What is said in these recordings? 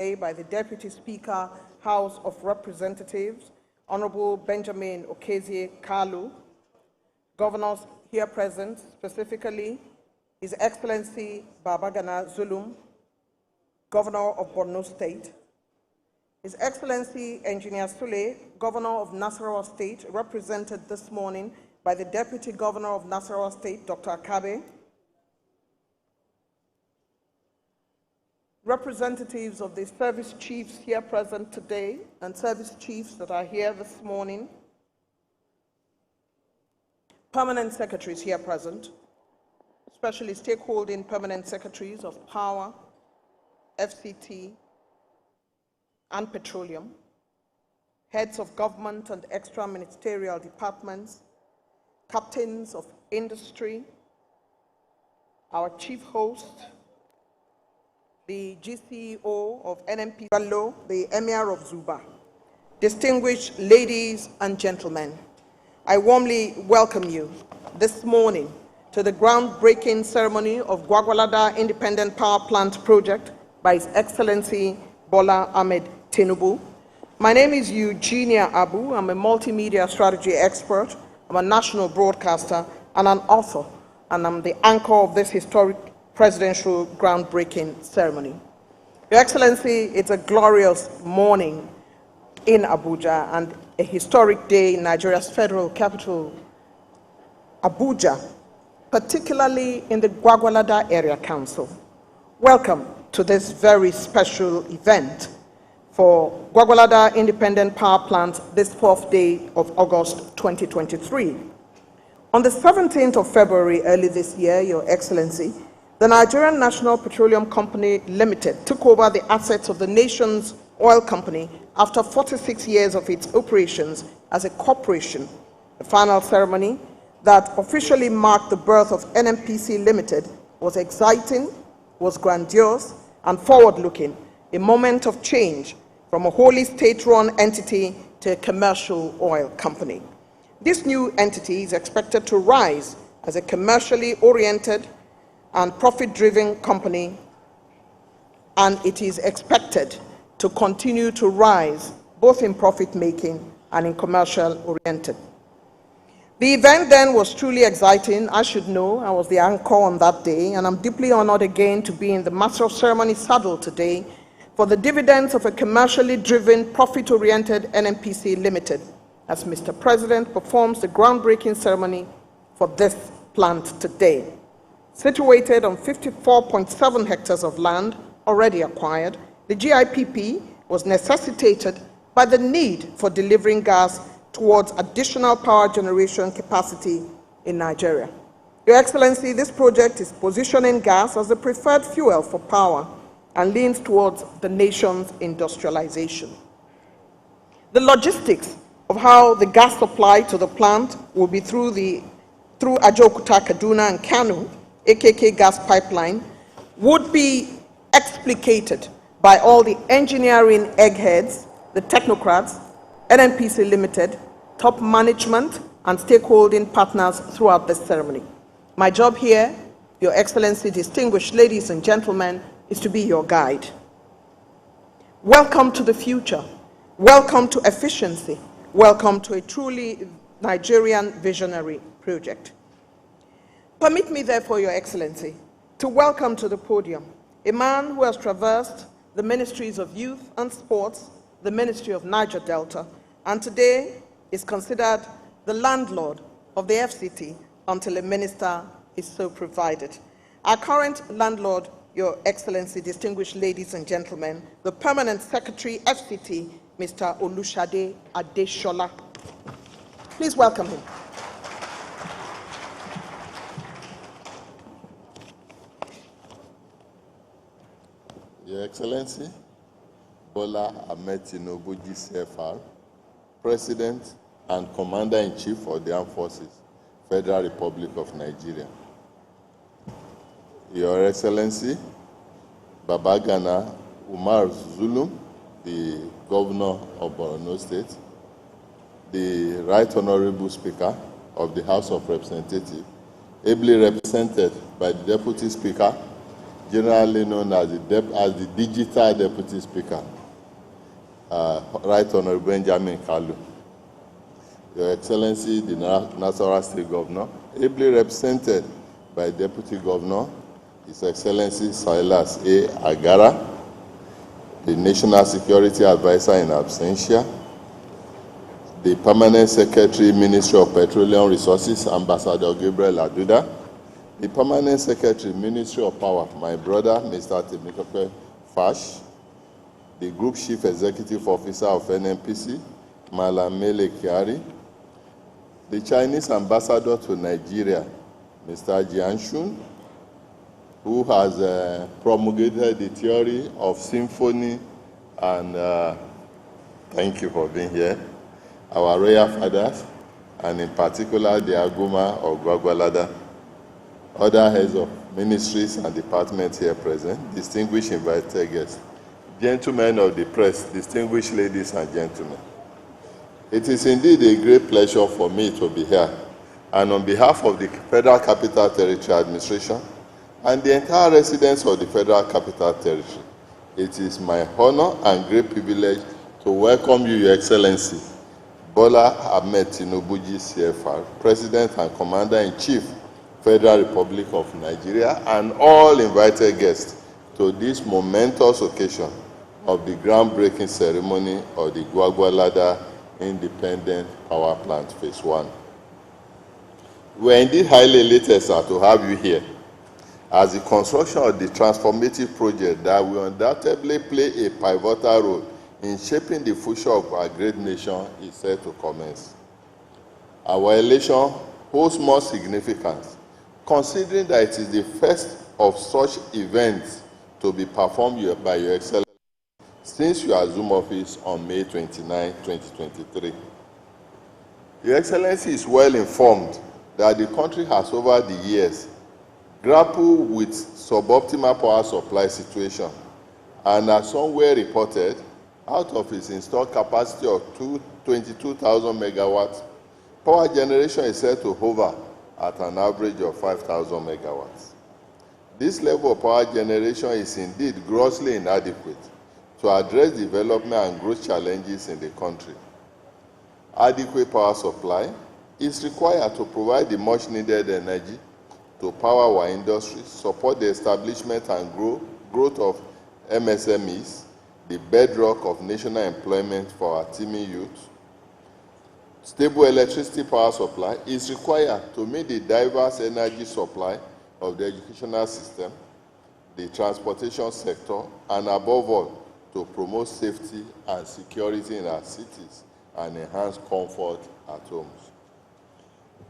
by the Deputy Speaker, House of Representatives, Honorable Benjamin Okezie Kalu, governors here present, specifically His Excellency Babagana Zulum, Governor of Borno State, His Excellency Engineer Sule, Governor of Nasarawa State, represented this morning by the Deputy Governor of Nasarawa State, Dr. Akabe, representatives of the service chiefs here present today and service chiefs that are here this morning, permanent secretaries here present, especially stakeholding permanent secretaries of Power, FCT, and Petroleum, heads of government and extra-ministerial departments, captains of industry, our chief host, the GCEO of NMP Bello, the Emir of Zuba, distinguished ladies and gentlemen, I warmly welcome you this morning to the groundbreaking ceremony of Gwagwalada Independent Power Plant Project by His Excellency Bola Ahmed Tinubu. My name is Eugenia Abu. I'm a multimedia strategy expert. I'm a national broadcaster and an author, and I'm the anchor of this historic presidential groundbreaking ceremony. Your Excellency, it's a glorious morning in Abuja and a historic day in Nigeria's federal capital, Abuja, particularly in the Gwagwalada Area Council. Welcome to this very special event for Gwagwalada Independent Power Plant this 4th day of August 2023. On the 17th of February early this year, Your Excellency, the Nigerian National Petroleum Company Limited took over the assets of the nation's oil company after 46 years of its operations as a corporation. The final ceremony that officially marked the birth of NNPC Limited was exciting, was grandiose, and forward-looking, a moment of change from a wholly state-run entity to a commercial oil company. This new entity is expected to rise as a commercially oriented and profit-driven company, and it is expected to continue to rise both in profit-making and in commercial-oriented. The event then was truly exciting. I should know, I was the anchor on that day, and I'm deeply honored again to be in the Master of Ceremony saddle today for the dividends of a commercially driven, profit-oriented NNPC Limited, as Mr. President performs the groundbreaking ceremony for this plant today. Situated on 54.7 hectares of land already acquired, the GIPP was necessitated by the need for delivering gas towards additional power generation capacity in Nigeria. Your Excellency, this project is positioning gas as the preferred fuel for power and leans towards the nation's industrialization. The logistics of how the gas supply to the plant will be through Ajokuta, Kaduna, and Kanu, AKK gas pipeline, would be explicated by all the engineering eggheads, the technocrats, NNPC Limited, top management, and stakeholding partners throughout this ceremony. My job here, Your Excellency, distinguished ladies and gentlemen, is to be your guide. Welcome to the future. Welcome to efficiency. Welcome to a truly Nigerian visionary project. Permit me, therefore, Your Excellency, to welcome to the podium a man who has traversed the ministries of youth and sports, the Ministry of Niger Delta, and today is considered the landlord of the FCT until a minister is so provided. Our current landlord, Your Excellency, distinguished ladies and gentlemen, the Permanent Secretary, FCT, Mr. Olushade Adeshola. Please welcome him. Your Excellency, Bola Ahmed Tinubu, GCFR, President and Commander-in-Chief of the Armed Forces, Federal Republic of Nigeria. Your Excellency, Babagana Umar Zulum, the Governor of Borno State, the Right Honorable Speaker of the House of Representatives, ably represented by the Deputy Speaker, generally known as the Digital Deputy Speaker, Right Honorable Benjamin Kalu. Your Excellency, the Nasarawa State Governor, ably represented by Deputy Governor, His Excellency Silas A. Agara, the National Security Advisor in absentia, the Permanent Secretary, Ministry of Petroleum Resources, Ambassador Gabriel Aduda, the Permanent Secretary, Ministry of Power, my brother, Mr. Temitope Fash, the Group Chief Executive Officer of NNPC, Malamele Kiari, the Chinese Ambassador to Nigeria, Mr. Jianshun, who has promulgated the theory of symphony, and thank you for being here, our royal fathers, and in particular the Aguma of Gwagwalada, other heads of ministries and departments here present, distinguished invited guests, gentlemen of the press, distinguished ladies and gentlemen. It is indeed a great pleasure for me to be here, and on behalf of the Federal Capital Territory Administration and the entire residents of the Federal Capital Territory, it is my honor and great privilege to welcome you, Your Excellency, Bola Ahmed Tinubu CFR, President and Commander-in-Chief, Federal Republic of Nigeria, and all invited guests to this momentous occasion of the groundbreaking ceremony of the Gwagwalada Independent Power Plant Phase 1. We are indeed highly elated, sir, to have you here, as the construction of the transformative project that will undoubtedly play a pivotal role in shaping the future of our great nation is set to commence. Our election holds more significance, considering that it is the first of such events to be performed by Your Excellency since you assumed office on May 29, 2023. Your Excellency is well informed that the country has over the years grappled with suboptimal power supply situation, and as somewhere reported, out of its installed capacity of 22,000 megawatts, power generation is set to hover at an average of 5,000 megawatts. This level of power generation is indeed grossly inadequate to address development and growth challenges in the country. Adequate power supply is required to provide the much needed energy to power our industry, support the establishment and growth of MSMEs, the bedrock of national employment for our teeming youth. Stable electricity power supply is required to meet the diverse energy supply of the educational system, the transportation sector, and above all, to promote safety and security in our cities and enhance comfort at homes.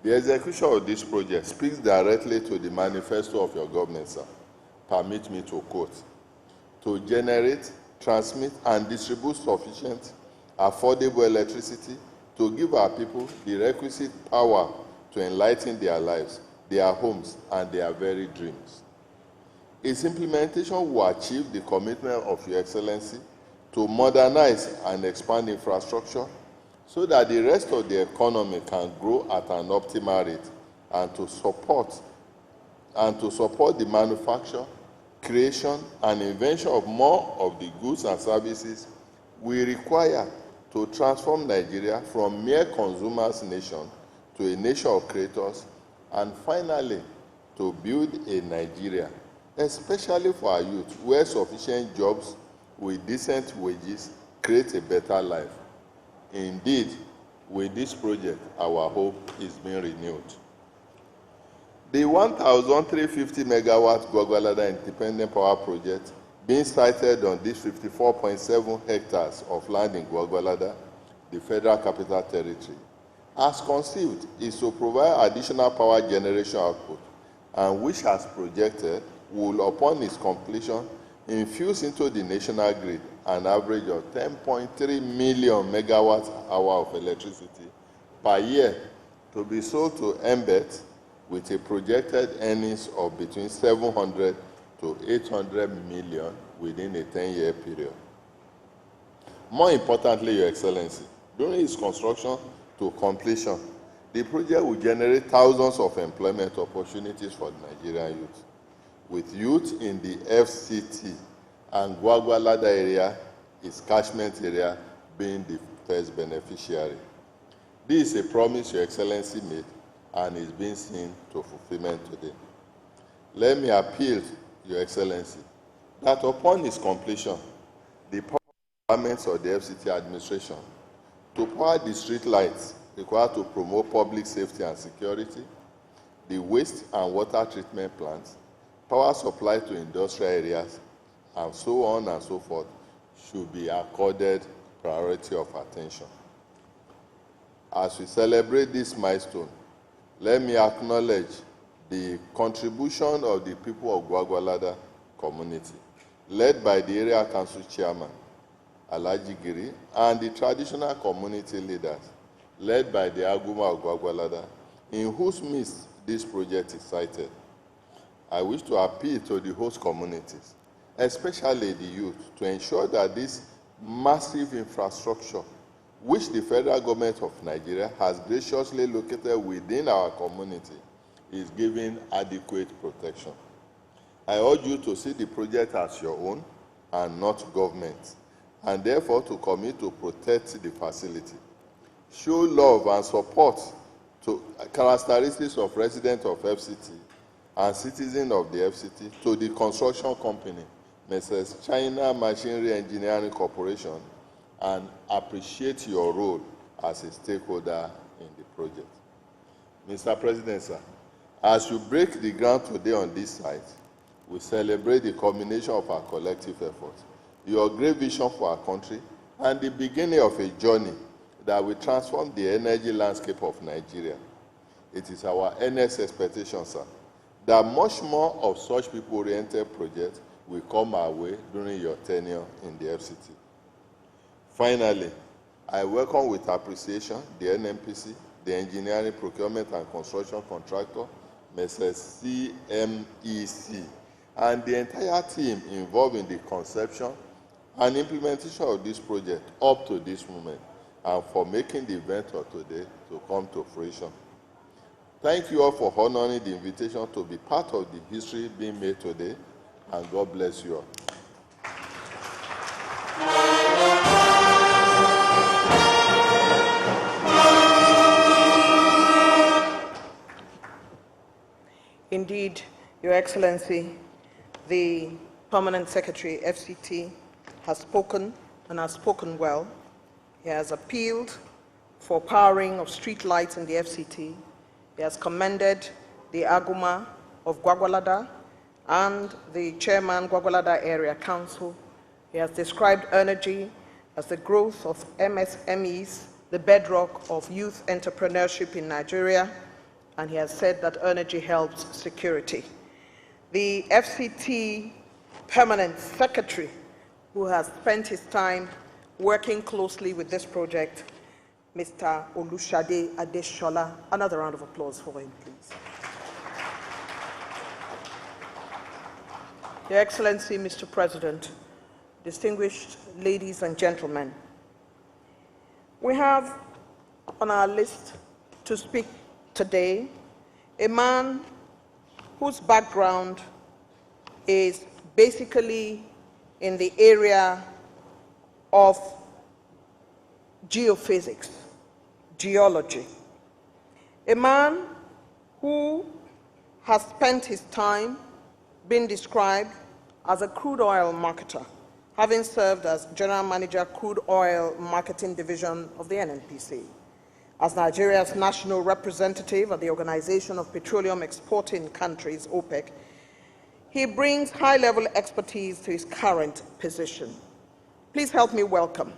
The execution of this project speaks directly to the manifesto of your government, sir. Permit me to quote, to generate, transmit, and distribute sufficient, affordable electricity to give our people the requisite power to enlighten their lives, their homes, and their very dreams. Its implementation will achieve the commitment of Your Excellency to modernize and expand infrastructure so that the rest of the economy can grow at an optimal rate, and to support the manufacture, creation, and invention of more of the goods and services we require to transform Nigeria from mere consumers nation to a nation of creators, and finally, to build a Nigeria, especially for our youth, where sufficient jobs with decent wages create a better life. Indeed, with this project, our hope is being renewed. The 1,350 megawatt Gwagwalada Independent Power Project being sited on this 54.7 hectares of land in Gwagwalada, the Federal Capital Territory, as conceived, is to provide additional power generation output, and which, as projected, will, upon its completion, infuse into the national grid an average of 10.3 million megawatt hour of electricity per year, to be sold to MBET with a projected earnings of between 700 to 800 million within a 10-year period. More importantly, Your Excellency, during its construction to completion, the project will generate thousands of employment opportunities for the Nigerian youth. with youth in the FCT and Gwagwalada area, its catchment area, being the first beneficiary. This is a promise Your Excellency made and is being seen to fulfillment today. Let me appeal, Your Excellency, that upon its completion, the requirements of the FCT administration to power the street lights required to promote public safety and security, the waste and water treatment plants, power supply to industrial areas, and so on and so forth, should be accorded priority of attention. As we celebrate this milestone, let me acknowledge the contribution of the people of Gwagwalada community, led by the area council chairman, Alhaji Giri, and the traditional community leaders, led by the Aguma of Gwagwalada, in whose midst this project is sited. I wish to appeal to the host communities, especially the youth, to ensure that this massive infrastructure, which the federal government of Nigeria has graciously located within our community, is given adequate protection. I urge you to see the project as your own and not government, and therefore to commit to protect the facility. Show love and support to characteristics of residents of FCT and citizens of the FCT to the construction company, Mrs. China Machinery Engineering Corporation, and appreciate your role as a stakeholder in the project. Mr. President, sir, as you break the ground today on this site, we celebrate the culmination of our collective efforts, your great vision for our country, and the beginning of a journey that will transform the energy landscape of Nigeria. It is our earnest expectation, sir, that much more of such people-oriented projects will come our way during your tenure in the FCT. Finally, I welcome with appreciation the NNPC, the engineering, procurement, and construction contractor, Mrs. CMEC, and the entire team involved in the conception and implementation of this project up to this moment, and for making the event of today to come to fruition. Thank you all for honoring the invitation to be part of the history being made today, and God bless you all. Indeed, Your Excellency, the Permanent Secretary, FCT, has spoken and has spoken well. He has appealed for powering of street lights in the FCT. He has commended the Aguma of Gwagwalada and the Chairman Gwagwalada Area Council. He has described energy as the growth of MSMEs, the bedrock of youth entrepreneurship in Nigeria, and he has said that energy helps security. The FCT Permanent Secretary, who has spent his time working closely with this project, Mr. Olushade Adeshola. Another round of applause for him, please. Your Excellency, Mr. President, distinguished ladies and gentlemen, we have on our list to speak today a man whose background is basically in the area of geophysics, geology. A man who has spent his time being described as a crude oil marketer, having served as General Manager, Crude Oil Marketing Division of the NNPC, as Nigeria's national representative at the Organization of Petroleum Exporting Countries, OPEC. He brings high-level expertise to his current position. Please help me welcome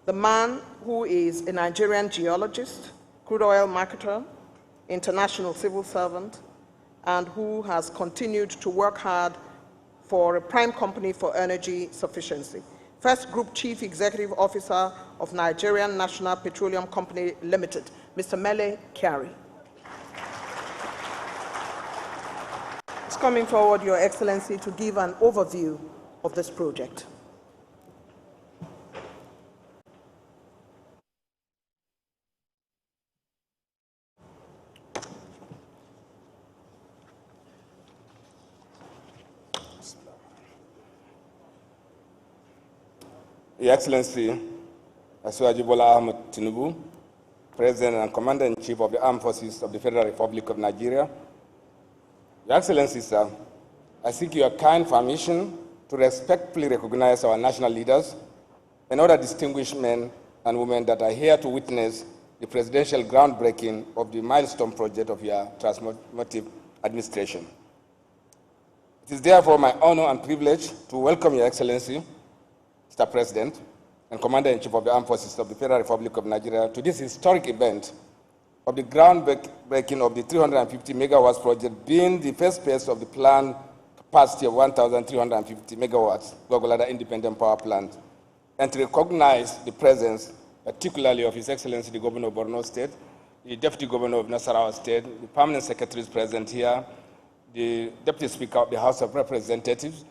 the man who is a Nigerian geologist, crude oil marketer, international civil servant, and who has continued to work hard for a prime company for energy sufficiency. First Group Chief Executive Officer of Nigerian National Petroleum Company Limited, Mr. Mele Kyari. It's coming forward, Your Excellency, to give an overview of this project. Your Excellency, Asuaji Bola Ahmed Tinubu, President and Commander-in-Chief of the Armed Forces of the Federal Republic of Nigeria. Your Excellency, sir, I seek your kind permission to respectfully recognize our national leaders and other distinguished men and women that are here to witness the presidential groundbreaking of the milestone project of your transformative administration. It is therefore my honor and privilege to welcome Your Excellency, Mr. President, and Commander-in-Chief of the Armed Forces of the Federal Republic of Nigeria to this historic event of the groundbreaking of the 350 megawatts project, being the first phase of the planned capacity of 1,350 megawatts Gwagwalada Independent Power Plant, and to recognize the presence, particularly of His Excellency the Governor of Borno State, the Deputy Governor of Nasarawa State, the permanent secretaries present here, the Deputy Speaker of the House of Representatives,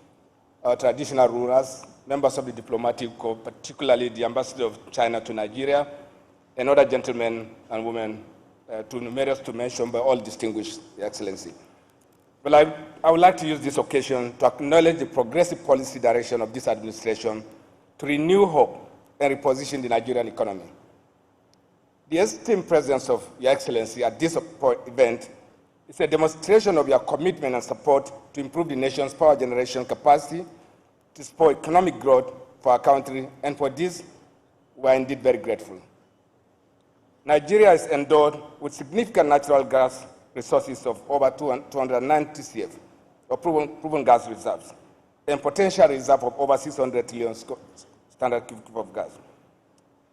our traditional rulers, members of the diplomatic corps, particularly the Ambassador of China to Nigeria, and other gentlemen and women, too numerous to mention, but all distinguished, Your Excellency. Well, I would like to use this occasion to acknowledge the progressive policy direction of this administration to renew hope and reposition the Nigerian economy. The esteemed presence of Your Excellency at this event is a demonstration of your commitment and support to improve the nation's power generation capacity, to support economic growth for our country, and for this, we are indeed very grateful. Nigeria is endowed with significant natural gas resources of over 290 CF, of proven gas reserves, and potential reserve of over 600 trillion standard cubic of gas.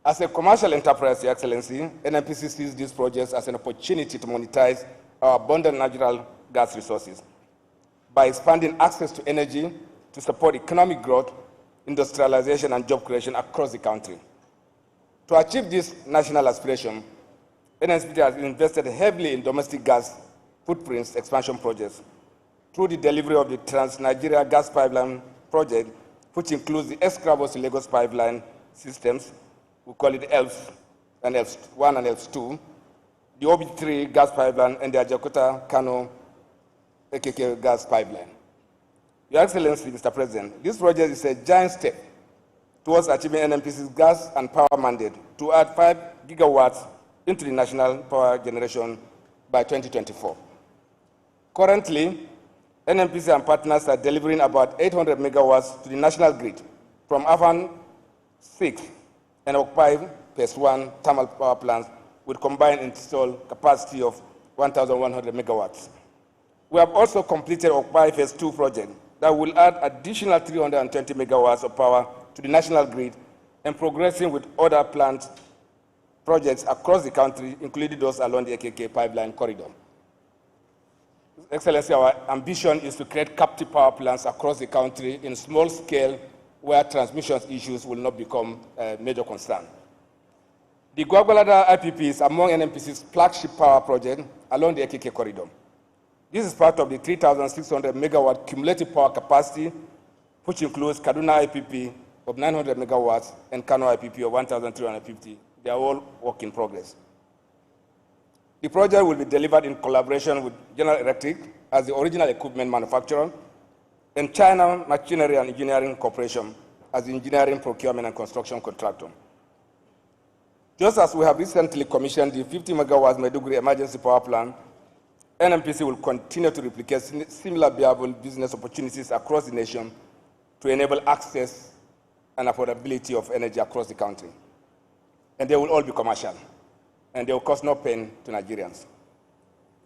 As a commercial enterprise, Your Excellency, NNPC sees these projects as an opportunity to monetize our abundant natural gas resources by expanding access to energy to support economic growth, industrialization, and job creation across the country. To achieve this national aspiration, NNPC has invested heavily in domestic gas footprints expansion projects through the delivery of the Trans-Nigeria Gas Pipeline project, which includes the Escravos to Lagos pipeline systems, we call it ELF and ELF1 and ELF2, the OB3 gas pipeline, and the Ajakuta-Kano AKK gas pipeline. Your Excellency, Mr. President, this project is a giant step towards achieving NNPC's gas and power mandate to add 5 gigawatts into the national power generation by 2024. Currently, NNPC and partners are delivering about 800 megawatts to the national grid from Afan 6 and Okpai Phase 1 thermal power plants with combined installed capacity of 1,100 megawatts. We have also completed Okpai Phase 2 project that will add additional 320 megawatts of power to the national grid, and progressing with other plant projects across the country, including those along the AKK pipeline corridor. Excellency, our ambition is to create captive power plants across the country in small scale where transmission issues will not become a major concern. The Gwagwalada IPP is among NNPC's flagship power project along the AKK corridor. This is part of the 3,600 megawatt cumulative power capacity, which includes Kaduna IPP of 900 megawatts and Kano IPP of 1,350. They are all work in progress. The project will be delivered in collaboration with General Electric as the original equipment manufacturer, and China Machinery and Engineering Corporation as the engineering, procurement, and construction contractor. Just as we have recently commissioned the 50 megawatts Maiduguri emergency power plant, NNPC will continue to replicate similar viable business opportunities across the nation to enable access and affordability of energy across the country. And they will all be commercial, and they will cause no pain to Nigerians.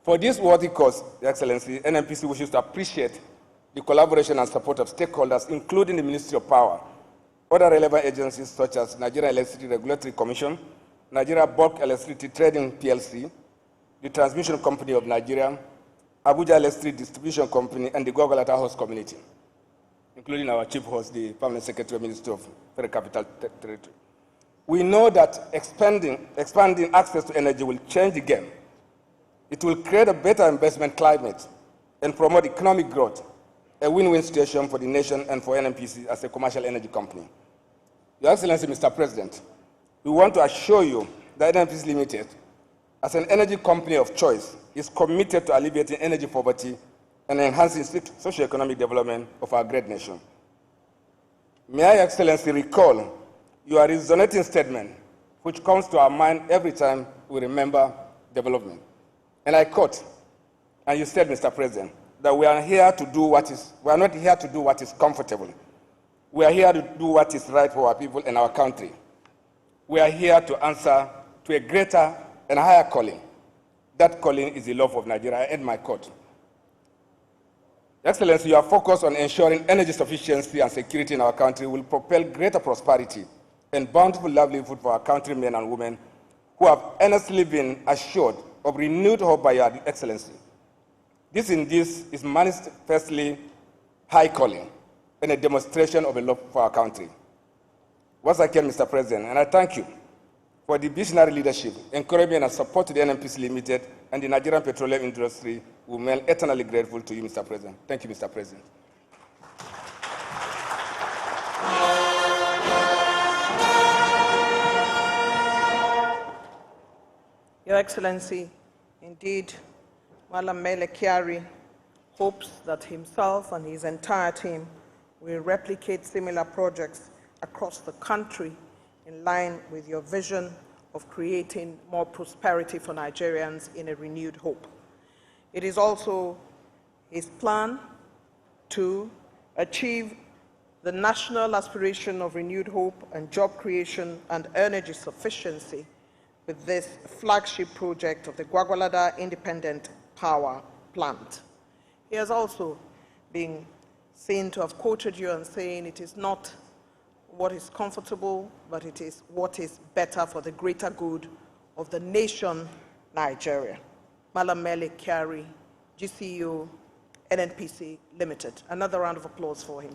For this worthy cause, Your Excellency, NNPC wishes to appreciate the collaboration and support of stakeholders, including the Ministry of Power, other relevant agencies such as Nigeria Electricity Regulatory Commission, Nigeria Bulk Electricity Trading PLC, the Transmission Company of Nigeria, Abuja Electricity Distribution Company, and the Gwagwalada host community, including our chief host, the Permanent Secretary, Minister of Federal Capital Territory. We know that expanding access to energy will change the game. It will create a better investment climate and promote economic growth, a win-win situation for the nation and for NNPC as a commercial energy company. Your Excellency, Mr. President, we want to assure you that NNPC Limited, as an energy company of choice, is committed to alleviating energy poverty and enhancing socio-economic development of our great nation. May I, Excellency, recall your resonating statement, which comes to our mind every time we remember development. And I quote, and you said, Mr. President, that we are not here to do what is comfortable. We are here to do what is right for our people and our country. We are here to answer to a greater and higher calling. That calling is the love of Nigeria. I end my quote. Excellency, your focus on ensuring energy sufficiency and security in our country will propel greater prosperity and bountiful livelihood for our countrymen and women who have earnestly been assured of renewed hope by your Excellency. This is manifestly high calling and a demonstration of a love for our country. Once again, Mr. President, and I thank you for the visionary leadership, encouragement, and support to the NNPC Limited and the Nigerian petroleum industry. We remain eternally grateful to you, Mr. President. Thank you, Mr. President. Your Excellency, indeed, Malam Mele Kyari hopes that himself and his entire team will replicate similar projects across the country in line with your vision of creating more prosperity for Nigerians in a renewed hope. It is also his plan to achieve the national aspiration of renewed hope and job creation and energy sufficiency with this flagship project of the Gwagwalada Independent Power Plant. He has also been seen to have quoted you and saying it is not what is comfortable, but it is what is better for the greater good of the nation, Nigeria. Malam Mele Kyari, GCU, NNPC Limited. Another round of applause for him.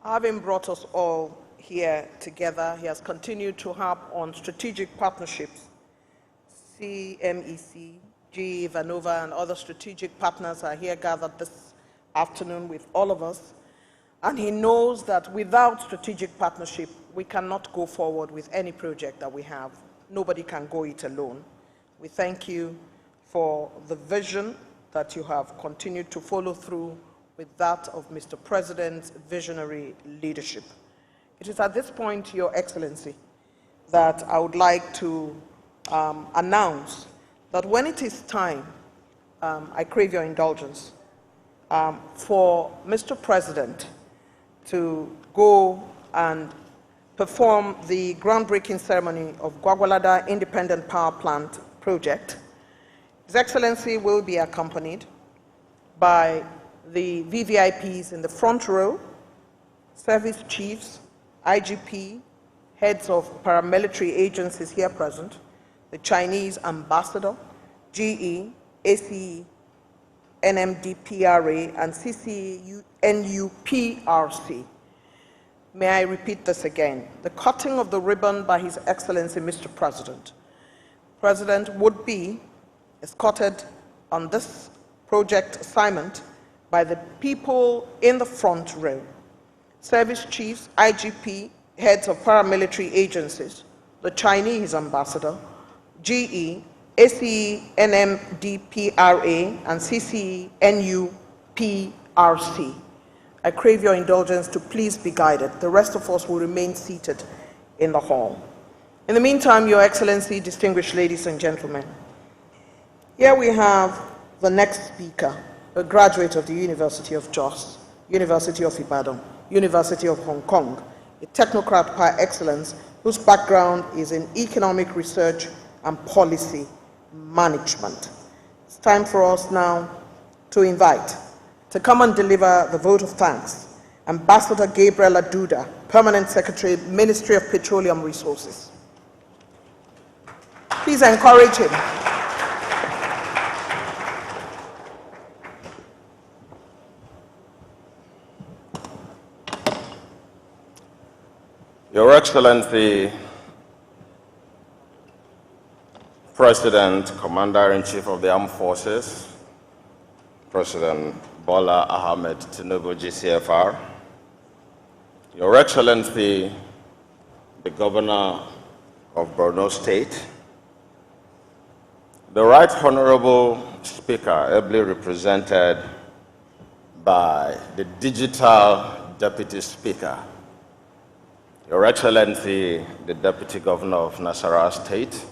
Having brought us all here together, he has continued to harp on strategic partnerships. CMEC, GE, Vanova, and other strategic partners are here gathered this afternoon with all of us. And he knows that without strategic partnership, we cannot go forward with any project that we have. Nobody can go it alone. We thank you for the vision that you have continued to follow through with that of Mr. President's visionary leadership. It is at this point, Your Excellency, that I would like to announce that when it is time, I crave your indulgence, for Mr. President to go and perform the groundbreaking ceremony of Gwagwalada Independent Power Plant project. His Excellency will be accompanied by the VVIPs in the front row, service chiefs, IGP, heads of paramilitary agencies here present, the Chinese ambassador, GE, ACE, NMDPRA, and CCNUPRC. May I repeat this again? The cutting of the ribbon by His Excellency, Mr. President. President would be escorted on this project assignment by the people in the front row, service chiefs, IGP, heads of paramilitary agencies, the Chinese ambassador, GE, ACE, NMDPRA, and CCNUPRC. I crave your indulgence to please be guided. The rest of us will remain seated in the hall. In the meantime, Your Excellency, distinguished ladies and gentlemen, here we have the next speaker, a graduate of the University of Jos, University of Ibadan, University of Hong Kong, a technocrat par excellence whose background is in economic research and policy management. It's time for us now to invite to come and deliver the vote of thanks Ambassador Gabriel Aduda, Permanent Secretary, Ministry of Petroleum Resources. Please encourage him. Your Excellency, President, Commander-in-Chief of the Armed Forces, President Bola Ahmed Tinubu, GCFR, Your Excellency, the Governor of Borno State, the Right Honorable Speaker, ably represented by the digital Deputy Speaker, Your Excellency, the Deputy Governor of Nasarawa State,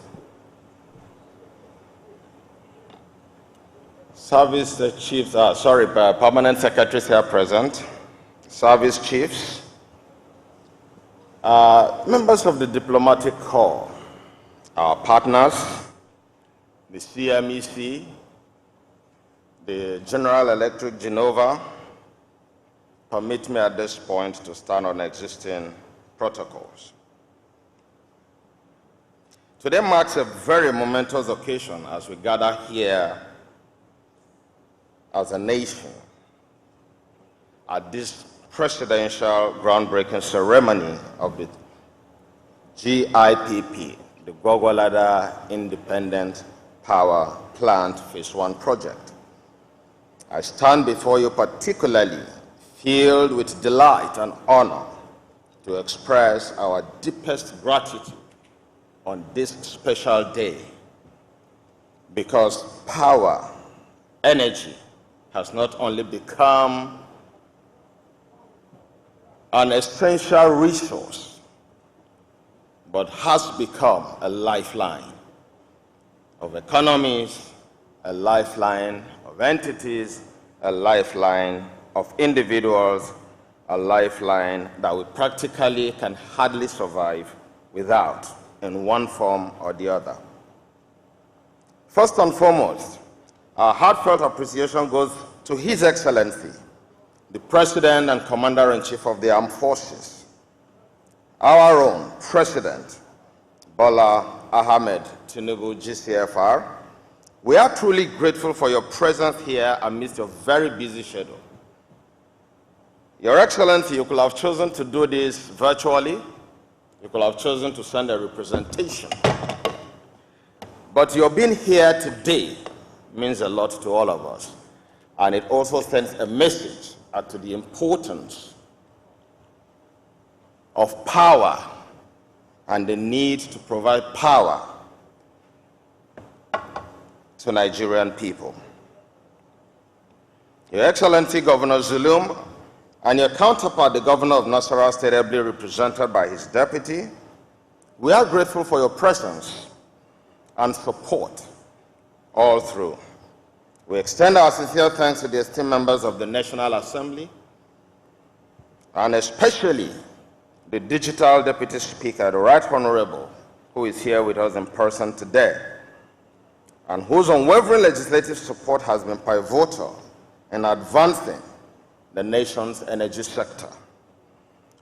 Service Chiefs, Permanent Secretaries here present, Service Chiefs, members of the Diplomatic Corps, our partners, the CMEC, the General Electric Genova. Permit me at this point to stand on existing protocols. Today marks a very momentous occasion as we gather here as a nation at this presidential groundbreaking ceremony of the GIPP, the Gwagwalada Independent Power Plant Phase 1 project. I stand before you particularly filled with delight and honor to express our deepest gratitude on this special day, because power, energy, has not only become an essential resource, but has become a lifeline of economies, a lifeline of entities, a lifeline of individuals, a lifeline that we practically can hardly survive without in one form or the other. First and foremost, our heartfelt appreciation goes to His Excellency, the President and Commander-in-Chief of the Armed Forces, our own President, Bola Ahmed Tinubu, GCFR. We are truly grateful for your presence here amidst your very busy schedule. Your Excellency, you could have chosen to do this virtually. You could have chosen to send a representation. But your being here today means a lot to all of us. And it also sends a message as to the importance of power and the need to provide power to Nigerian people. Your Excellency, Governor Zulum, and your counterpart, the Governor of Nasarawa State, ably represented by his deputy, we are grateful for your presence and support all through. We extend our sincere thanks to the esteemed members of the National Assembly, and especially the Digital Deputy Speaker, the Right Honorable, who is here with us in person today, and whose unwavering legislative support has been pivotal in advancing the nation's energy sector.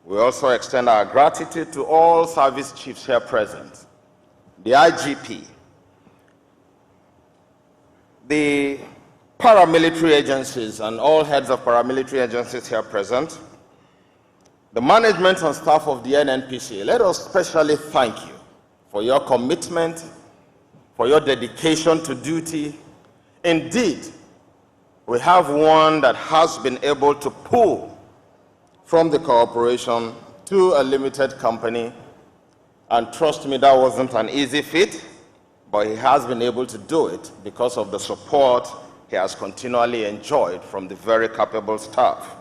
We also extend our gratitude to all service chiefs here present, the IGP, the paramilitary agencies and all heads of paramilitary agencies here present, the management and staff of the NNPC. Let us especially thank you for your commitment, for your dedication to duty. Indeed, we have one that has been able to pull from the corporation to a limited company, and trust me, that wasn't an easy feat, but he has been able to do it because of the support he has continually enjoyed from the very capable staff.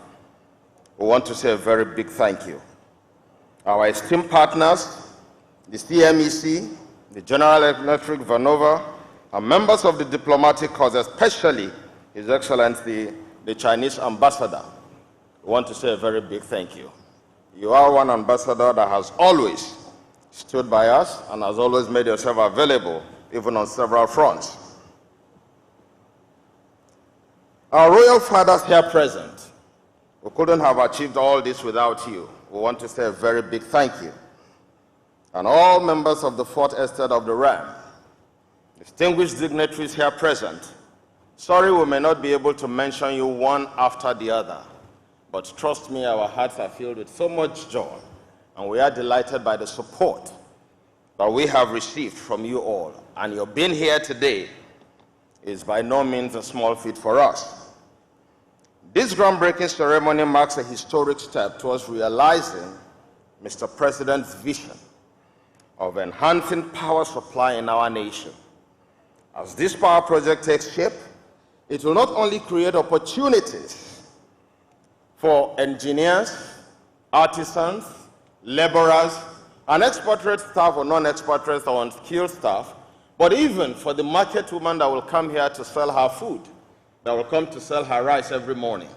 We want to say a very big thank you. Our esteemed partners, the CMEC, the General Electric Genova, and members of the diplomatic corps, especially His Excellency, the Chinese ambassador, we want to say a very big thank you. You are one ambassador that has always stood by us and has always made yourself available, even on several fronts. Our royal fathers here present, we couldn't have achieved all this without you. We want to say a very big thank you. And all members of the Fourth Estate of the Realm, distinguished dignitaries here present, sorry we may not be able to mention you one after the other, but trust me, our hearts are filled with so much joy, and we are delighted by the support that we have received from you all. And your being here today is by no means a small feat for us. This groundbreaking ceremony marks a historic step towards realizing Mr. President's vision of enhancing power supply in our nation. As this power project takes shape, it will not only create opportunities for engineers, artisans, laborers, and expatriate staff or non-expatriate or unskilled staff, but even for the market woman that will come here to sell her food, that will come to sell her rice every morning.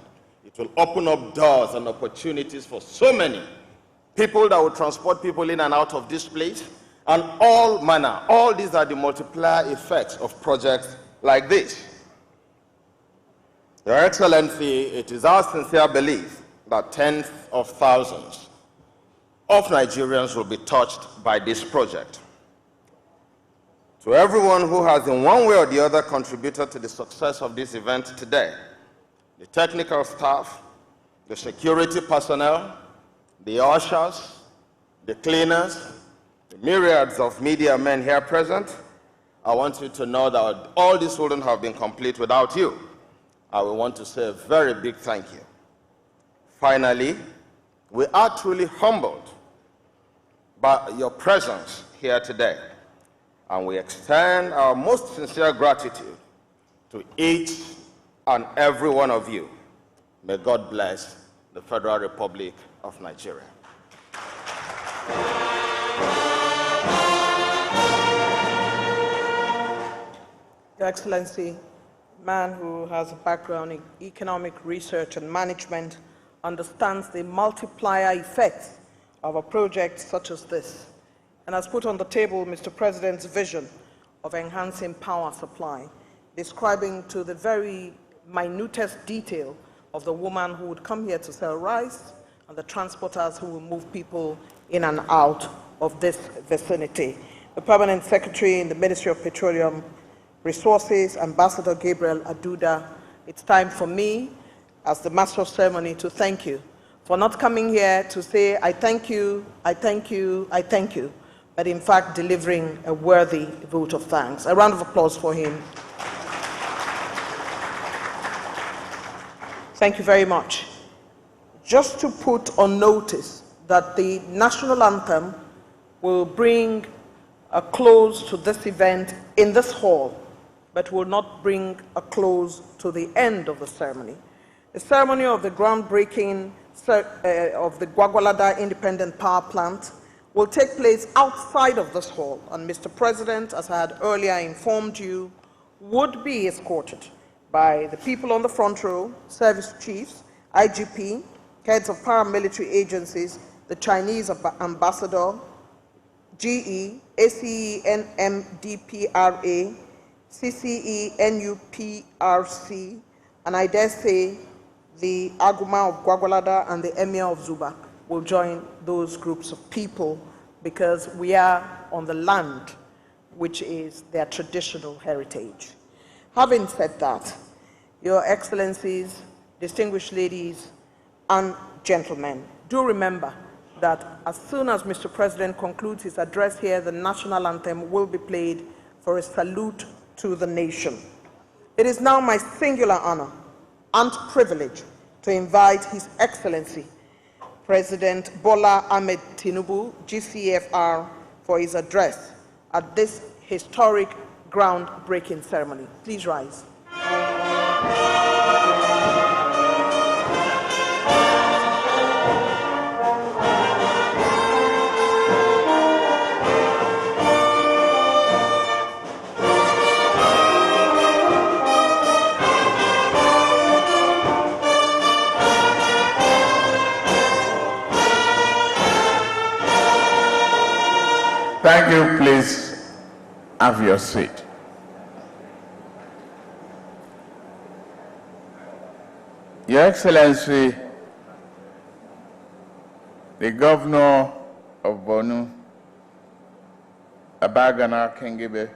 It will open up doors and opportunities for so many people that will transport people in and out of this place, and all manner. All these are the multiplier effects of projects like this. Your Excellency, it is our sincere belief that tens of thousands of Nigerians will be touched by this project. To everyone who has in one way or the other contributed to the success of this event today, the technical staff, the security personnel, the ushers, the cleaners, the myriads of media men here present, I want you to know that all this wouldn't have been complete without you. I will want to say a very big thank you. Finally, we are truly humbled by your presence here today, and we extend our most sincere gratitude to each and every one of you. May God bless the Federal Republic of Nigeria. Your Excellency, a man who has a background in economic research and management understands the multiplier effects of a project such as this, and has put on the table Mr. President's vision of enhancing power supply, describing to the very minutest detail of the woman who would come here to sell rice and the transporters who will move people in and out of this vicinity. The Permanent Secretary in the Ministry of Petroleum Resources, Ambassador Gabriel Aduda, it's time for me, as the Master of Ceremony, to thank you for not coming here to say, I thank you, I thank you, I thank you, but in fact delivering a worthy vote of thanks. A round of applause for him. Thank you very much. Just to put on notice that the national anthem will bring a close to this event in this hall, but will not bring a close to the end of the ceremony. The ceremony of the groundbreaking of the Gwagwalada Independent Power Plant will take place outside of this hall, and Mr. President, as I had earlier informed you, would be escorted by the people on the front row, service chiefs, IGP, heads of paramilitary agencies, the Chinese ambassador, GE, ACE, NMDPRA, CCE, NUPRC, and I dare say the Aguma of Gwagwalada and the Emir of Zuba will join those groups of people, because we are on the land which is their traditional heritage. Having said that, Your Excellencies, distinguished ladies and gentlemen, do remember that as soon as Mr. President concludes his address here, the national anthem will be played for a salute to the nation. It is now my singular honor and privilege to invite His Excellency, President Bola Ahmed Tinubu, GCFR, for his address at this historic groundbreaking ceremony. Please rise. Thank you. Please have your seat. Your Excellency, the Governor of Borno, Abagana Kengibe,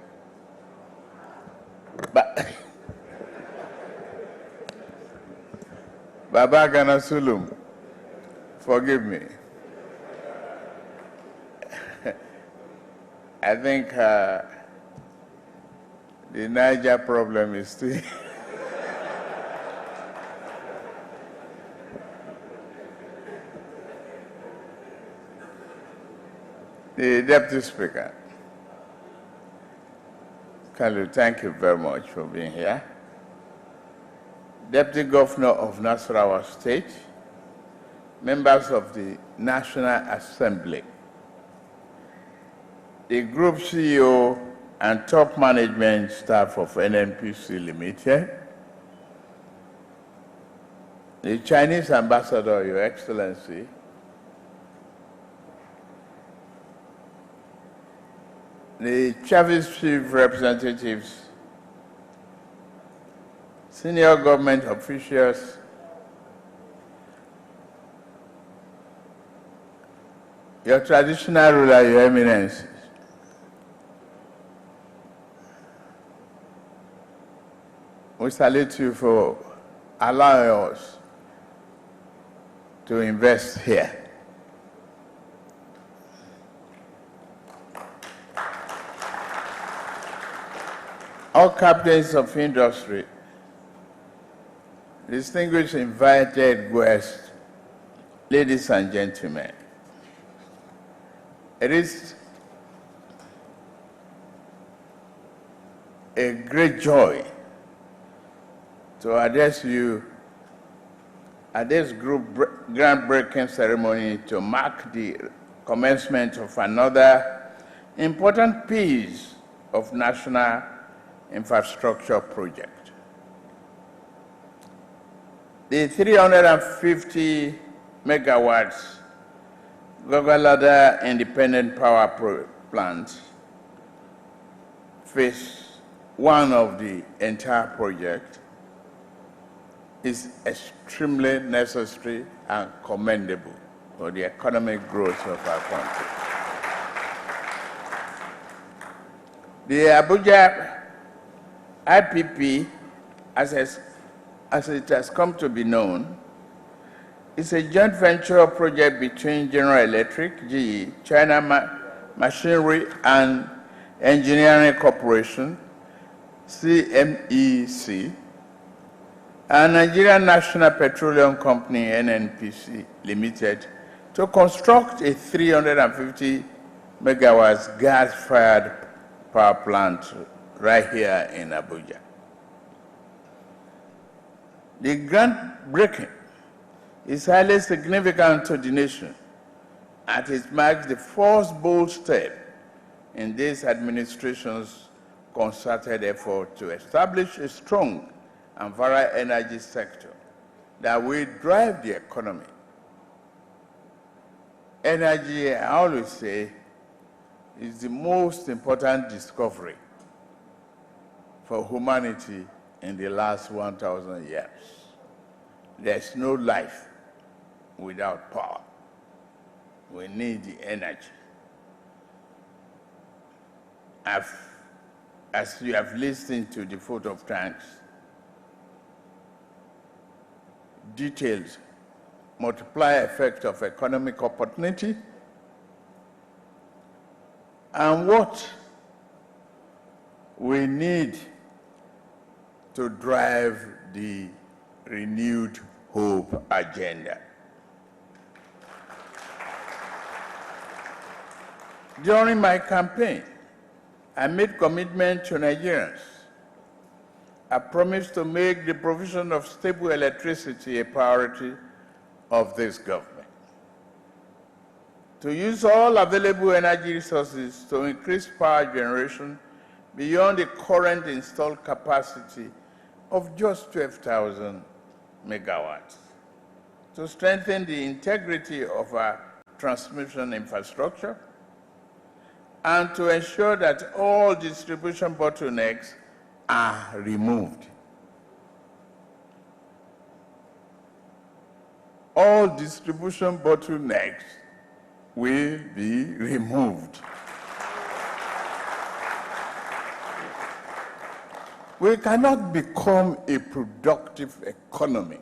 Babagana Sulum, forgive me. I think the Niger problem is still the Deputy Speaker. Kalu, thank you very much for being here. Deputy Governor of Nasarawa State, members of the National Assembly, the Group CEO and top management staff of NNPC Limited, the Chinese Ambassador, Your Excellency, the Chavez Chief Representatives, senior government officials, your traditional ruler, Your Eminence, we salute you for allowing us to invest here. All captains of industry, distinguished invited guests, ladies and gentlemen, it is a great joy to address you at this group groundbreaking ceremony to mark the commencement of another important piece of national infrastructure project. The 350 megawatts Gwagwalada Independent Power Plant, phase 1 of the entire project, is extremely necessary and commendable for the economic growth of our country. The Abuja IPP, as it has come to be known, is a joint venture project between General Electric, GE, China Machinery and Engineering Corporation, CMEC, and Nigerian National Petroleum Company, NNPC Limited, to construct a 350 megawatts gas-fired power plant right here in Abuja. The groundbreaking is highly significant to the nation, as it marks the first bold step in this administration's concerted effort to establish a strong and varied energy sector that will drive the economy. Energy, I always say, is the most important discovery for humanity in the last 1,000 years. There's no life without power. We need the energy. As you have listened to the vote of thanks, details, multiplier effect of economic opportunity, and what we need to drive the renewed hope agenda. During my campaign, I made commitment to Nigerians. I promised to make the provision of stable electricity a priority of this government, to use all available energy resources to increase power generation beyond the current installed capacity of just 12,000 megawatts, to strengthen the integrity of our transmission infrastructure, and to ensure that all distribution bottlenecks are removed. All distribution bottlenecks will be removed. We cannot become a productive economy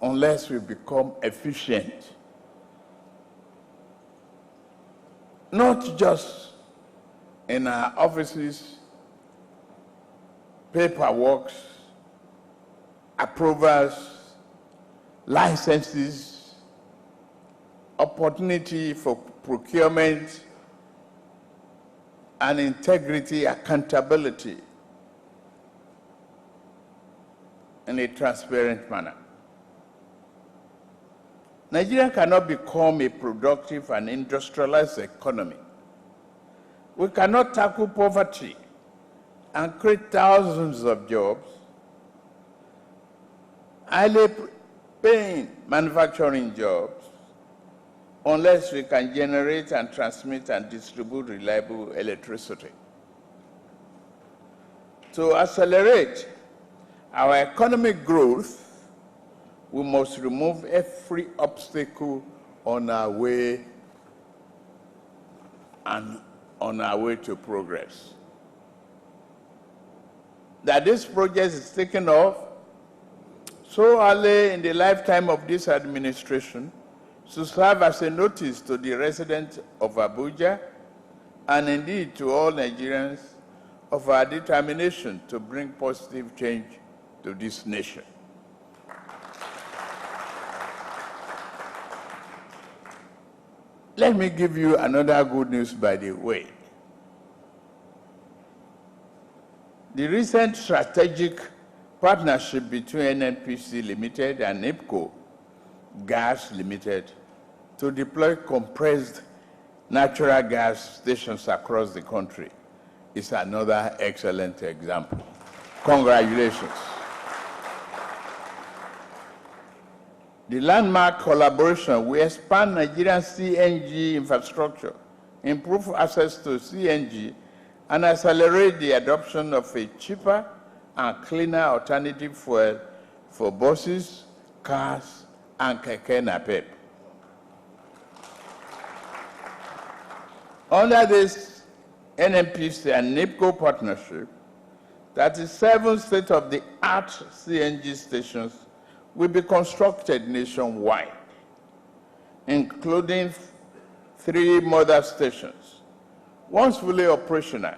unless we become efficient. Not just in our offices, paperwork, approvals, licenses, opportunity for procurement, and integrity, accountability in a transparent manner. Nigeria cannot become a productive and industrialized economy. We cannot tackle poverty and create thousands of jobs, highly paying manufacturing jobs, unless we can generate and transmit and distribute reliable electricity. To accelerate our economic growth, we must remove every obstacle on our way to progress. That this project is taken off so early in the lifetime of this administration to serve as a notice to the residents of Abuja and indeed to all Nigerians of our determination to bring positive change to this nation. Let me give you another good news, by the way. The recent strategic partnership between NNPC Limited and NIPCO Gas Limited to deploy compressed natural gas stations across the country is another excellent example. Congratulations. The landmark collaboration will expand Nigerian CNG infrastructure, improve access to CNG, and accelerate the adoption of a cheaper and cleaner alternative fuel for buses, cars, and keke napep. Under this NNPC and NIPCO partnership, 37 state-of-the-art CNG stations will be constructed nationwide, including 3 mother stations. Once fully operational,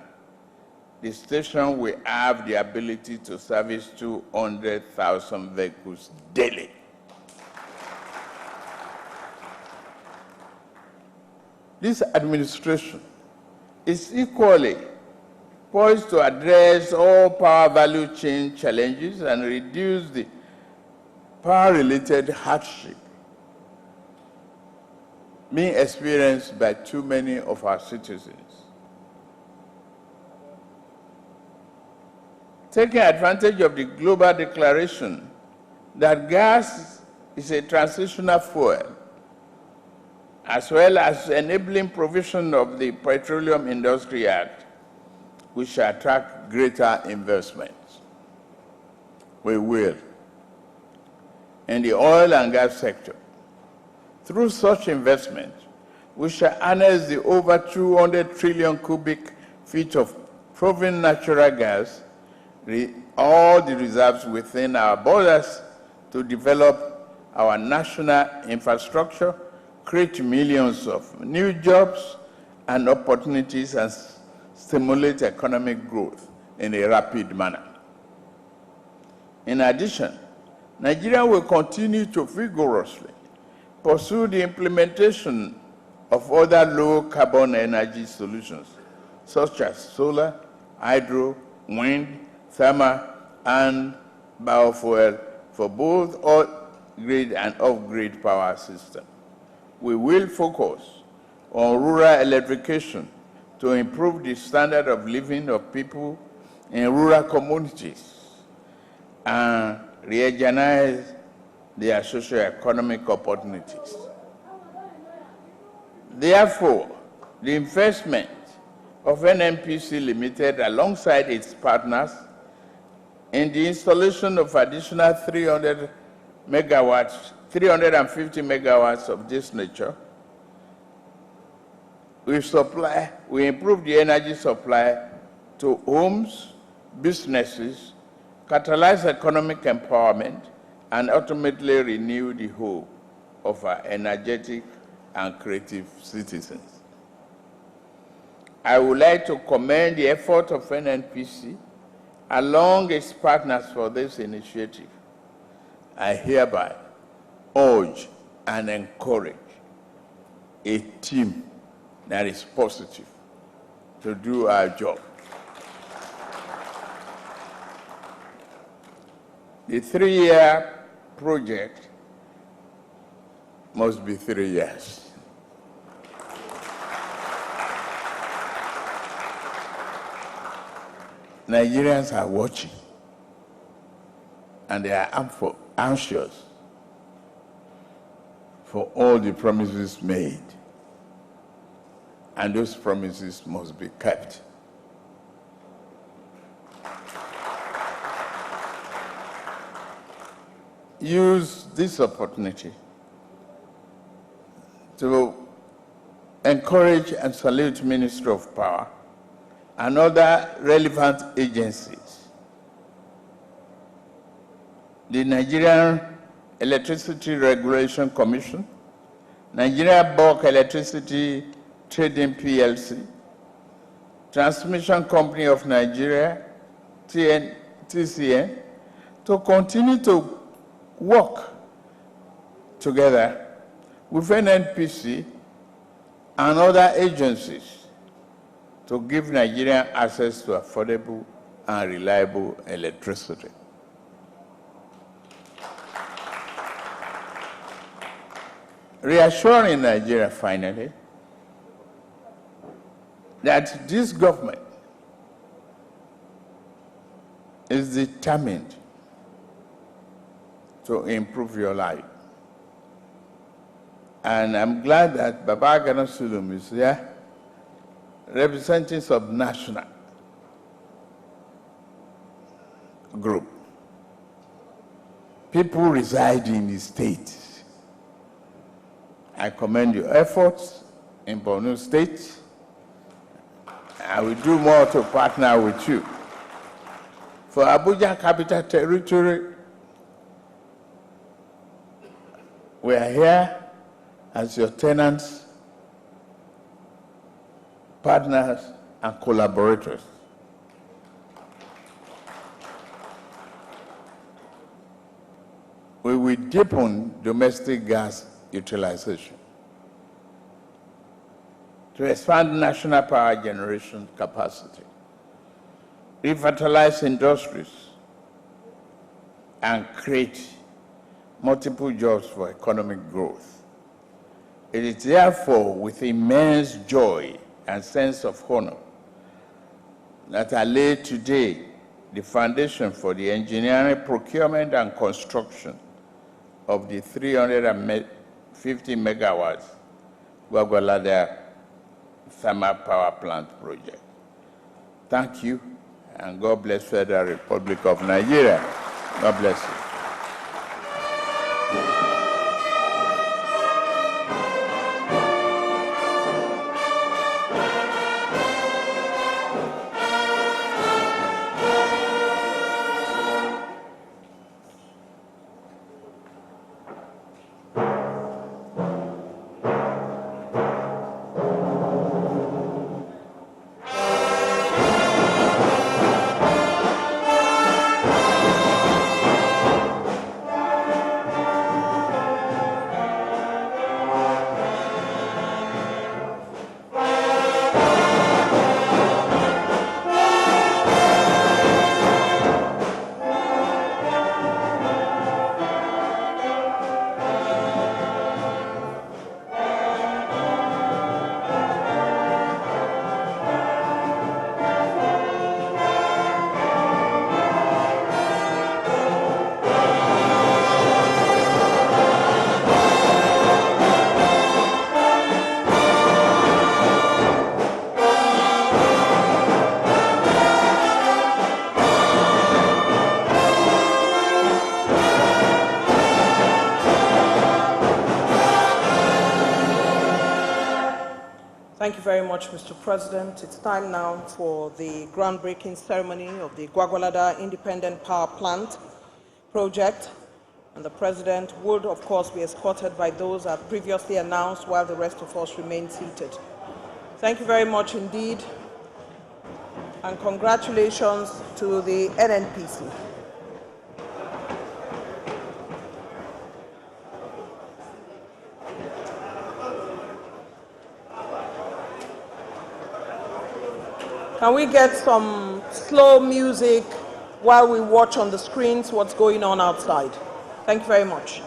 the station will have the ability to service 200,000 vehicles daily. This administration is equally poised to address all power value chain challenges and reduce the power-related hardship being experienced by too many of our citizens. Taking advantage of the global declaration that gas is a transitional fuel, as well as enabling provision of the Petroleum Industry Act, we shall attract greater investments. We will in the oil and gas sector. Through such investment, we shall harness the over 200 trillion cubic feet of proven natural gas, all the reserves within our borders, to develop our national infrastructure, create millions of new jobs and opportunities, and stimulate economic growth in a rapid manner. In addition, Nigeria will continue to vigorously pursue the implementation of other low-carbon energy solutions, such as solar, hydro, wind, thermal, and biofuel for both on-grid and off-grid power systems. We will focus on rural electrification to improve the standard of living of people in rural communities and re-energize their socio-economic opportunities. Therefore, the investment of NNPC Limited alongside its partners in the installation of additional 350 megawatts of this nature will improve the energy supply to homes, businesses, catalyze economic empowerment, and ultimately renew the hope of our energetic and creative citizens. I would like to commend the effort of NNPC along its partners for this initiative. I hereby urge and encourage a team that is positive to do our job. The 3-year project must be 3 years. Nigerians are watching, and they are anxious for all the promises made, and those promises must be kept. Use this opportunity to encourage and salute Ministry of Power and other relevant agencies. The Nigerian Electricity Regulation Commission, Nigeria Bulk Electricity Trading PLC, Transmission Company of Nigeria, TCN, to continue to work together with NNPC and other agencies to give Nigerian access to affordable and reliable electricity. Reassuring Nigeria, finally, that this government is determined to improve your life. And I'm glad that Baba Gana Sulum is here, representing sub-national group. People reside in the state. I commend your efforts in Borno State. I will do more to partner with you. For Abuja Capital Territory, we are here as your tenants, partners, and collaborators. We will deepen domestic gas utilization to expand national power generation capacity, revitalize industries, and create multiple jobs for economic growth. It is therefore with immense joy and sense of honor that I lay today the foundation for the engineering, procurement, and construction of the 350 megawatts Gwagwalada thermal power plant project. Thank you, and God bless Federal Republic of Nigeria. God bless you. Thank you very much, Mr. President. It's time now for the groundbreaking ceremony of the Gwagwalada Independent Power Plant project. And the President would, of course, be escorted by those that previously announced while the rest of us remain seated. Thank you very much indeed. And congratulations to the NNPC. Can we get some slow music while we watch on the screens what's going on outside? Thank you very much.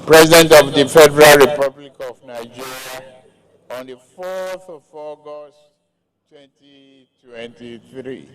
President of the Federal Republic of Nigeria, on the 4th of August, 2023.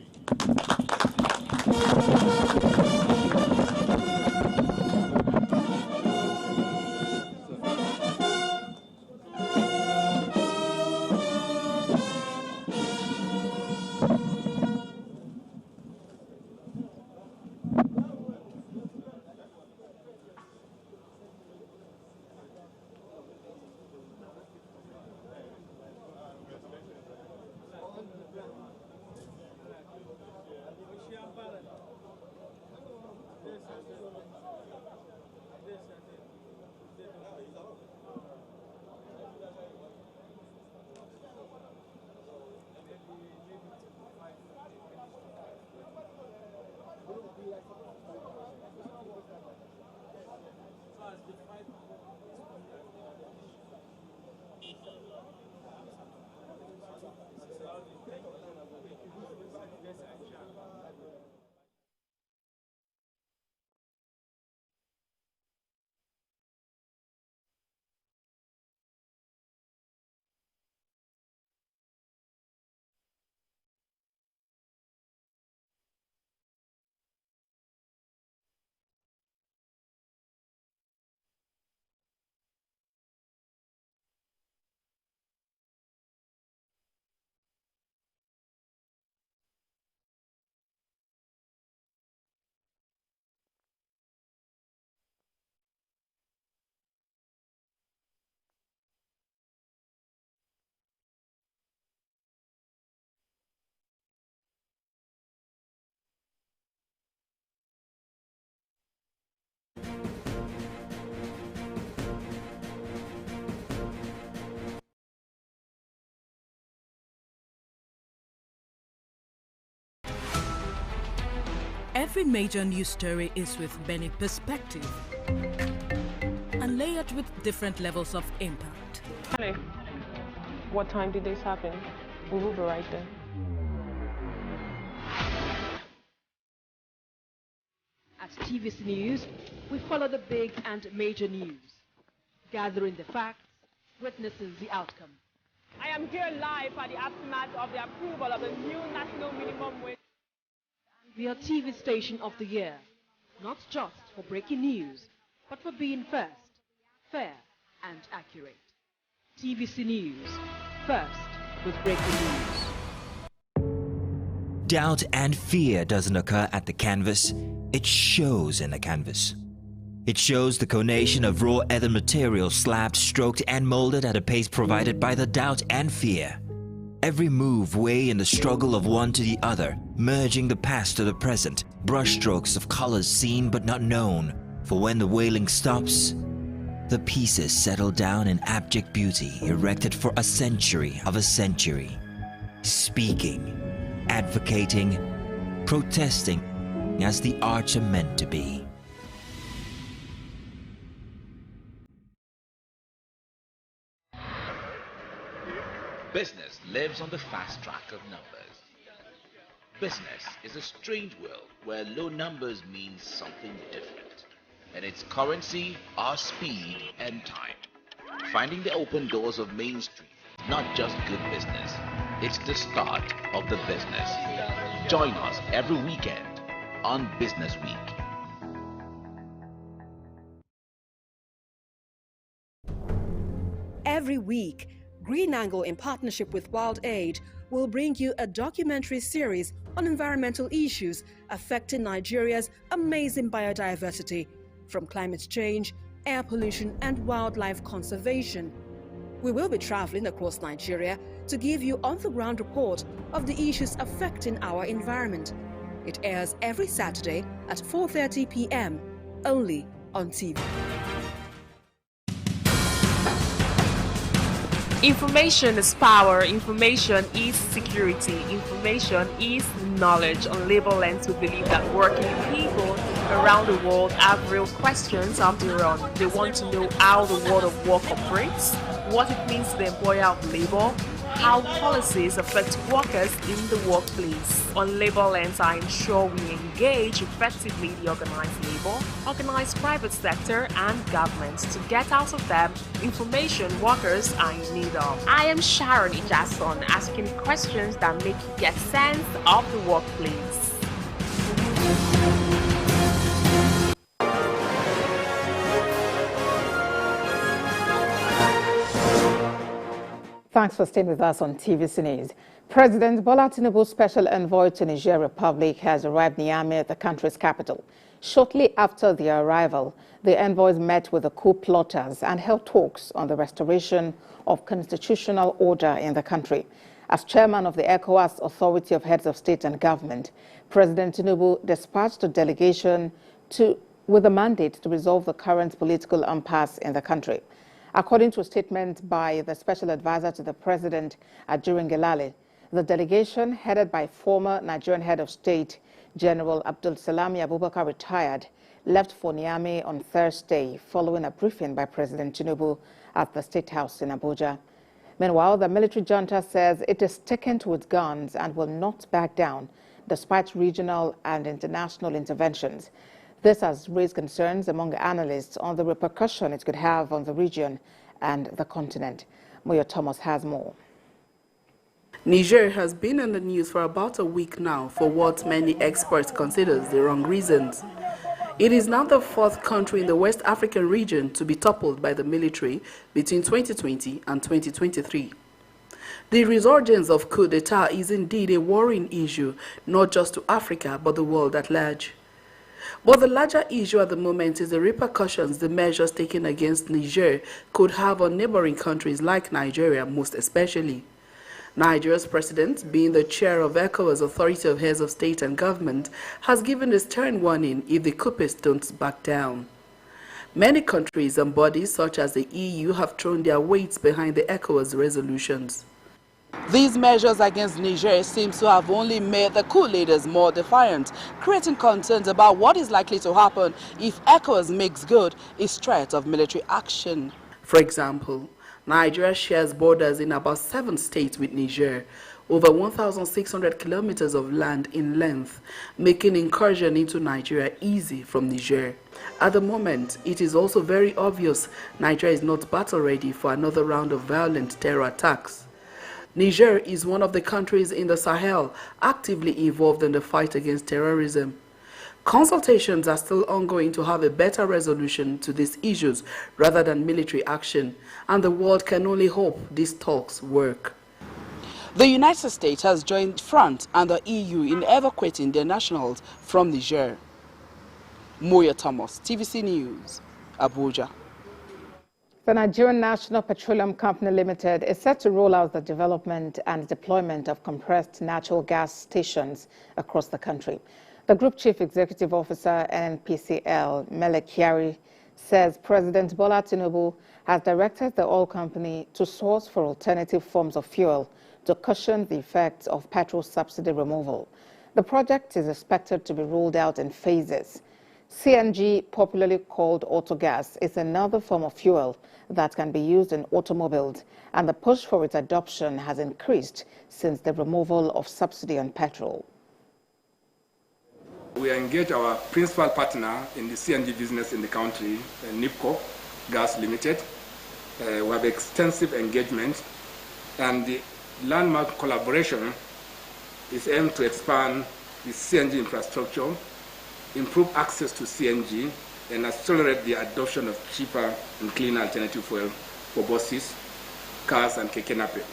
Every major news story is with many perspectives and layered with different levels of impact. Hello. What time did this happen? We will be right there. At TVC News, we follow the big and major news, gathering the facts, witnessing the outcome. I am here live at the aftermath of the approval of the new national minimum wage. We are TV Station of the Year, not just for breaking news, but for being first, fair and accurate. TVC News, first with breaking news. Doubt and fear doesn't occur at the canvas, it shows in the canvas. It shows the conation of raw earthen material slabbed, stroked and molded at a pace provided by the doubt and fear. Every move way in the struggle of one to the other, merging the past to the present, brushstrokes of colors seen but not known. For when the wailing stops, the pieces settle down in abject beauty erected for a century of a century. Speaking, advocating, protesting as the arts are meant to be. Business lives on the fast track of numbers. Business is a strange world where low numbers means something different. And its currency are speed and time. Finding the open doors of Main Street is not just good business, it's the start of the business. Join us every weekend on Business Week. Every week, Green Angle, in partnership with Wild Aid, will bring you a documentary series on environmental issues affecting Nigeria's amazing biodiversity, from climate change, air pollution, and wildlife conservation. We will be traveling across Nigeria to give you on-the-ground report of the issues affecting our environment. It airs every Saturday at 4:30 p.m. only on TV. Information is power, information is security, information is knowledge. On Labor Lens, we believe that working people around the world have real questions of their own. They want to know how the world of work operates, what it means to the employer of labor, how policies affect workers in the workplace. On Labor Lens, I ensure we engage effectively the organized labor, organized private sector, and government to get out of them information workers are in need of. I am Sharon Ijason, asking questions that make you get sense of the workplace. Thanks for staying with us on TVC News. President Bola Tinubu's special envoy to Niger Republic has arrived in Niamey, the country's capital. Shortly after their arrival, the envoys met with the coup plotters and held talks on the restoration of constitutional order in the country. As chairman of the ECOWAS Authority of Heads of State and Government, President Tinubu dispatched a delegation with a mandate to resolve the current political impasse in the country. According to a statement by the special advisor to the president, Ajurin Gelale, the delegation, headed by former Nigerian head of state, General Abdul Salami Abubakar, retired, left for Niamey on Thursday following a briefing by President Tinubu at the State House in Abuja. Meanwhile, the military junta says it is sticking to its guns and will not back down despite regional and international interventions. This has raised concerns among analysts on the repercussion it could have on the region and the continent. Moyo Thomas has more. Niger has been in the news for about a week now for what many experts consider the wrong reasons. It is now the fourth country in the West African region to be toppled by the military between 2020 and 2023. The resurgence of coup d'etat is indeed a worrying issue, not just to Africa, but the world at large. But the larger issue at the moment is the repercussions the measures taken against Niger could have on neighboring countries like Nigeria, most especially. Nigeria's president, being the chair of ECOWAS Authority of Heads of State and Government, has given a stern warning if the coupists don't back down. Many countries and bodies such as the EU have thrown their weights behind the ECOWAS resolutions. These measures against Niger seem to have only made the coup leaders more defiant, creating concerns about what is likely to happen if ECOWAS makes good its threat of military action. For example, Nigeria shares borders in about 7 states with Niger, over 1,600 kilometers of land in length, making incursion into Nigeria easy from Niger. At the moment, it is also very obvious Nigeria is not battle ready for another round of violent terror attacks. Niger is one of the countries in the Sahel actively involved in the fight against terrorism. Consultations are still ongoing to have a better resolution to these issues rather than military action, and the world can only hope these talks work. The United States has joined France and the EU in evacuating their nationals from Niger. Moyo Thomas, TVC News, Abuja. The Nigerian National Petroleum Company Limited is set to roll out the development and deployment of compressed natural gas stations across the country. The Group Chief Executive Officer, NNPCL, Mele Kyari, says President Bola Tinubu has directed the oil company to source for alternative forms of fuel to cushion the effects of petrol subsidy removal. The project is expected to be rolled out in phases. CNG, popularly called autogas, is another form of fuel that can be used in automobiles, and the push for its adoption has increased since the removal of subsidy on petrol. We engage our principal partner in the CNG business in the country, NIPCO Gas Limited. We have extensive engagement, and the landmark collaboration is aimed to expand the CNG infrastructure, improve access to CNG, and accelerate the adoption of cheaper and cleaner alternative fuel for buses, cars, and keke nape,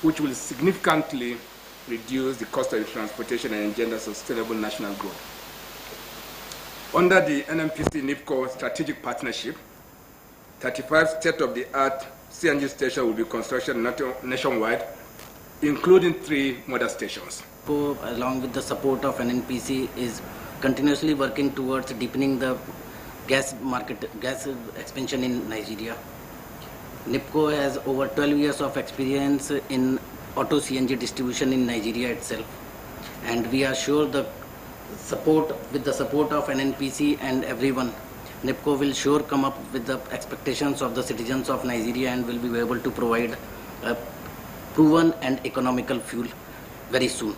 which will significantly reduce the cost of transportation and engender sustainable national growth. Under the NNPC-NIPCO strategic partnership, 35 state-of-the-art CNG stations will be constructed nationwide, including 3 mother stations. Along with the support of NNPC, is continuously working towards deepening the gas expansion in Nigeria. NIPCO has over 12 years of experience in auto CNG distribution in Nigeria itself, and we are sure with the support of NNPC and everyone, NIPCO will sure come up with the expectations of the citizens of Nigeria and will be able to provide a proven and economical fuel very soon.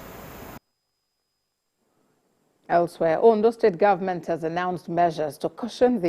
Elsewhere, Ondo State government has announced measures to cushion the